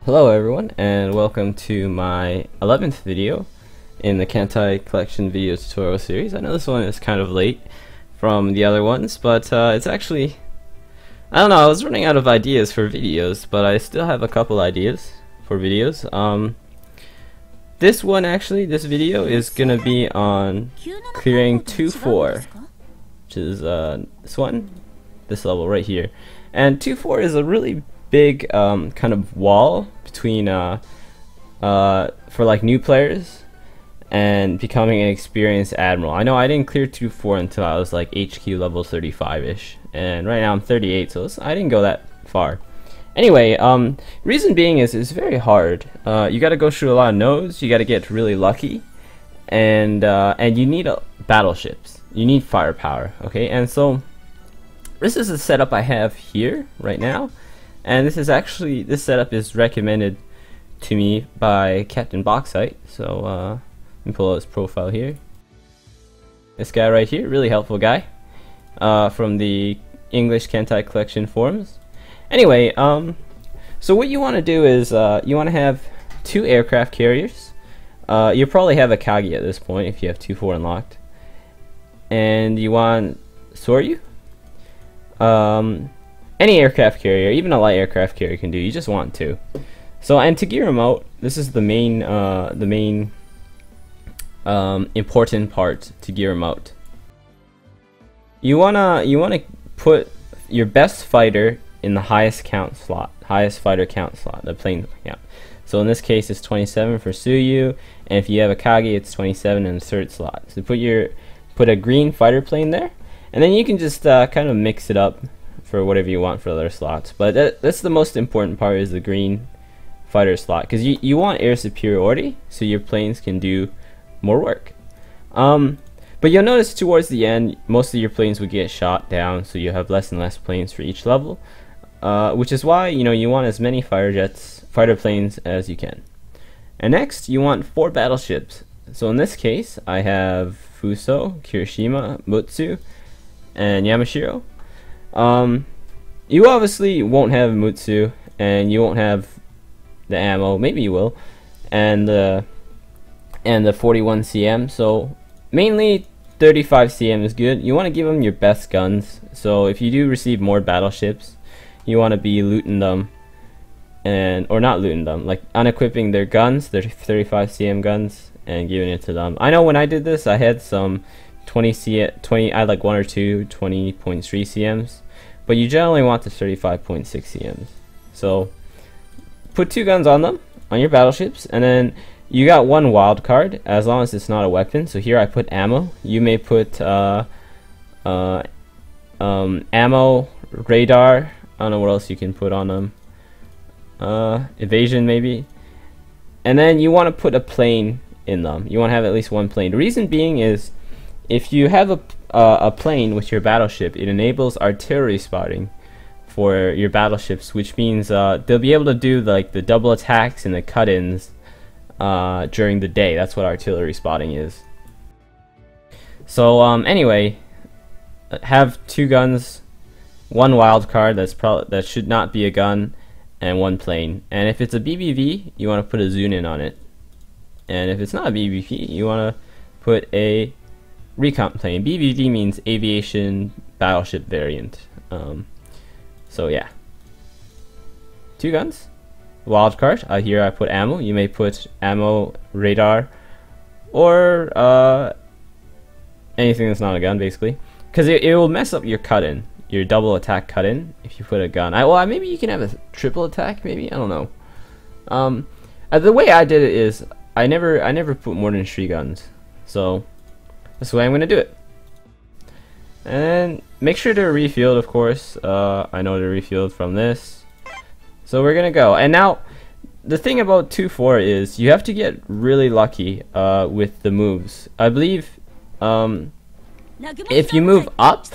Hello everyone, and welcome to my 11th video in the Kantai Collection video tutorial series. I know this one is kind of late from the other ones, but it's actually, I don't know, I was running out of ideas for videos, but I still have a couple ideas for videos. This video is gonna be on clearing 2-4, which is this level right here. And 2-4 is a really big kind of wall between for like new players and becoming an experienced admiral. I know I didn't clear 2-4 until I was like HQ level 35-ish, and right now I'm 38, so I didn't go that far. Anyway, reason being is it's very hard. You got to go through a lot of nodes. You got to get really lucky, and you need battleships. You need firepower. Okay, and so this is the setup I have here right now. And this setup is recommended to me by Captain Bauxite. So let me pull out his profile here. This guy right here, really helpful guy, from the English Kantai Collection forums. Anyway, so what you want to do is you want to have 2 aircraft carriers. You probably have a Kagi at this point if you have 2-4 unlocked, and you want Soryu. Any aircraft carrier, even a light aircraft carrier can do. You just want 2. So, and to gear them out, this is the main important part to gear them out. You wanna put your best fighter in the highest fighter count slot, the plane count. So in this case, it's 27 for Suyu, and if you have a Kagi, it's 27 in the 3rd slot. So put a green fighter plane there, and then you can just kind of mix it up for whatever you want for other slots. But that's the most important part, is the green fighter slot, because you want air superiority so your planes can do more work. But you'll notice towards the end most of your planes would get shot down, so you have less and less planes for each level, which is why you want as many fighter planes as you can. And next you want 4 battleships. So in this case I have Fuso, Kirishima, Mutsu, and Yamashiro. You obviously won't have Mutsu, and you won't have the ammo. Maybe you will, and the 41 cm. So mainly 35 cm is good. You want to give them your best guns. So if you do receive more battleships, you want to be looting them, or not looting them, like unequipping their guns, their 35 cm guns, and giving it to them. I know when I did this, I had some 20. I had like 1 or 2 20.3 cms, but you generally want the 35.6 cms. So put 2 guns on them, on your battleships, and then you got 1 wild card as long as it's not a weapon. So here I put ammo. You may put ammo, radar. I don't know what else you can put on them. Evasion maybe. And then you want to put a plane in them. You want to have at least 1 plane. The reason being is, if you have a plane with your battleship, it enables artillery spotting for your battleships, which means they'll be able to do like the double attacks and the cut-ins during the day. That's what artillery spotting is. So anyway, have 2 guns, 1 wild card that should not be a gun, and 1 plane. And if it's a BBV, you want to put a Zunin on it. And if it's not a BBV, you want to put a recon plane. BVD means aviation battleship variant. So yeah, 2 guns, wild card. Here I put ammo. You may put ammo, radar, or anything that's not a gun, basically, because it will mess up your cut-in, your double attack cut-in, if you put a gun. Well, maybe you can have a triple attack. Maybe, I don't know. The way I did it is I never put more than 3 guns. So that's the way I'm going to do it. And make sure to refuel, of course. I know to refuel from this. So we're going to go. And now, the thing about 2-4 is you have to get really lucky with the moves. I believe if you move up,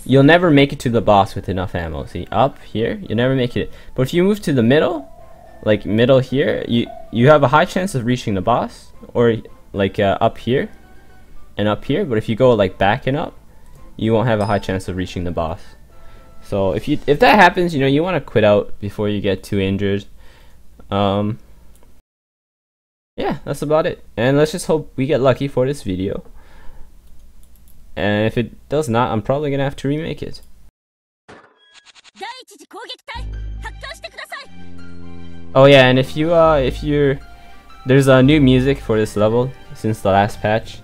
you'll never make it to the boss with enough ammo. See, up here, you'll never make it. But if you move to the middle, like middle here, you have a high chance of reaching the boss, or like up here and up here. But if you go like back and up, you won't have a high chance of reaching the boss. So if that happens, you want to quit out before you get too injured. Yeah, that's about it. And let's just hope we get lucky for this video. And if it does not, I'm probably gonna have to remake it. Oh yeah, and if you're there's a new music for this level since the last patch.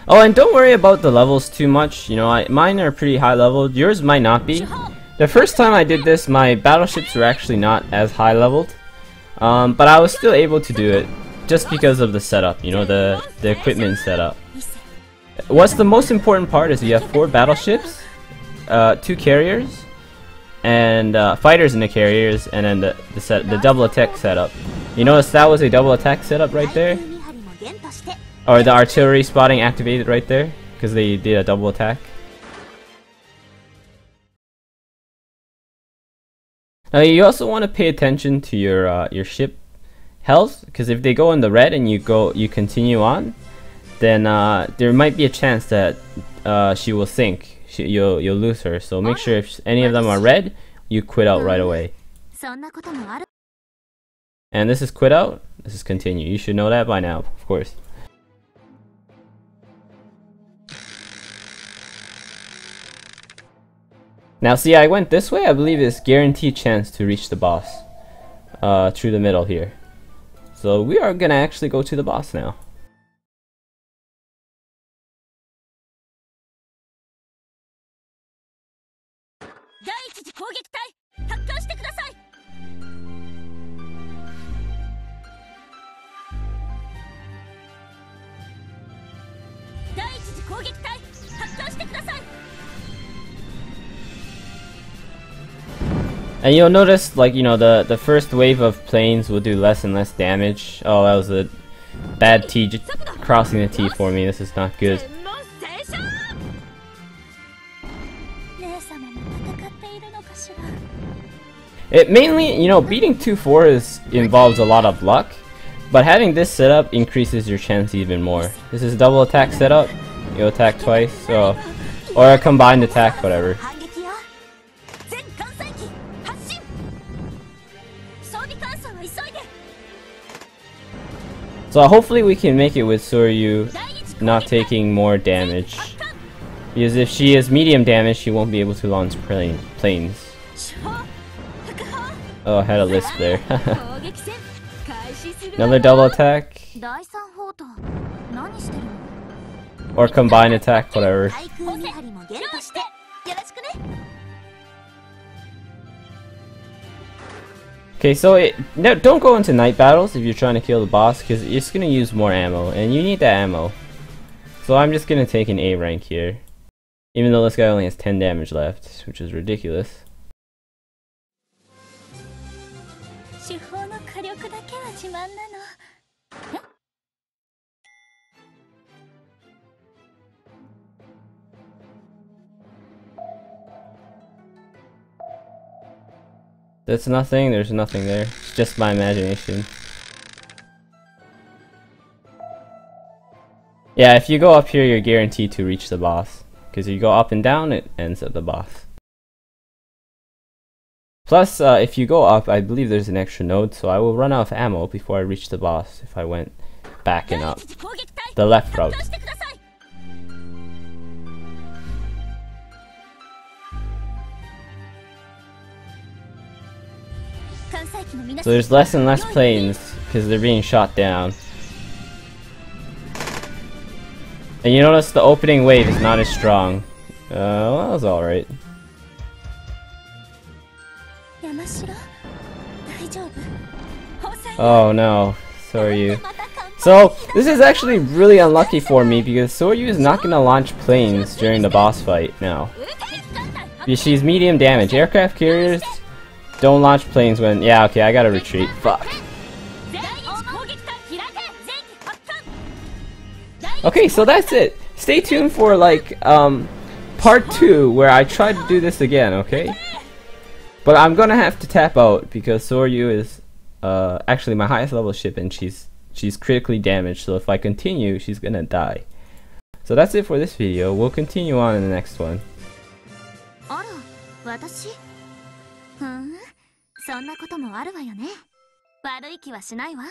Oh, and don't worry about the levels too much. You know, mine are pretty high leveled. Yours might not be. The first time I did this, my battleships were actually not as high leveled, but I was still able to do it just because of the setup. You know, the equipment setup. What's the most important part is you have 4 battleships, 2 carriers, and fighters in the carriers, and then the double attack setup. You notice that was a double attack setup right there? Or the artillery spotting activated right there, because they did a double attack. Now you also want to pay attention to your ship health, because if they go in the red and you continue on, then there might be a chance that she will sink. You'll lose her. So make sure if any of them are red, you quit out right away. And this is quit out. This is continue. You should know that by now, of course. Now see, I went this way. I believe it's guaranteed chance to reach the boss through the middle here. So we are gonna actually go to the boss now. And you'll notice, like, you know, the first wave of planes will do less and less damage. Oh, that was a bad T crossing the T for me. This is not good. It mainly, you know, beating 2-4 involves a lot of luck, but having this setup increases your chance even more. This is a double attack setup. You attack twice, so, or a combined attack, whatever. So hopefully we can make it with Soryu not taking more damage. Because if she is medium damage, she won't be able to launch planes. Oh, I had a lisp there. Another double attack. Or combined attack, whatever. Okay, so no, don't go into night battles if you're trying to kill the boss, because it's going to use more ammo, and you need that ammo. So I'm just going to take an A rank here. Even though this guy only has 10 damage left, which is ridiculous. That's nothing, there's nothing there. It's just my imagination. Yeah, if you go up here, you're guaranteed to reach the boss. Because if you go up and down, it ends at the boss. Plus, if you go up, I believe there's an extra node, so I will run out of ammo before I reach the boss if I went back and up. The left route. So there's less and less planes because they're being shot down. And you notice the opening wave is not as strong. Well, that was alright. Oh no, Soryu. So, this is actually really unlucky for me because Soryu is not going to launch planes during the boss fight now. Because she's medium damage. Aircraft carriers don't launch planes when... Yeah, okay, I gotta retreat. Fuck. Okay, so that's it. Stay tuned for, like, part 2, where I try to do this again, okay? But I'm gonna have to tap out, because Soryu is, actually my highest level ship, and she's critically damaged, so if I continue, she's gonna die. So that's it for this video. We'll continue on in the next one. あら、私？ふん、そんなこともあるわよね。悪い気はしないわ。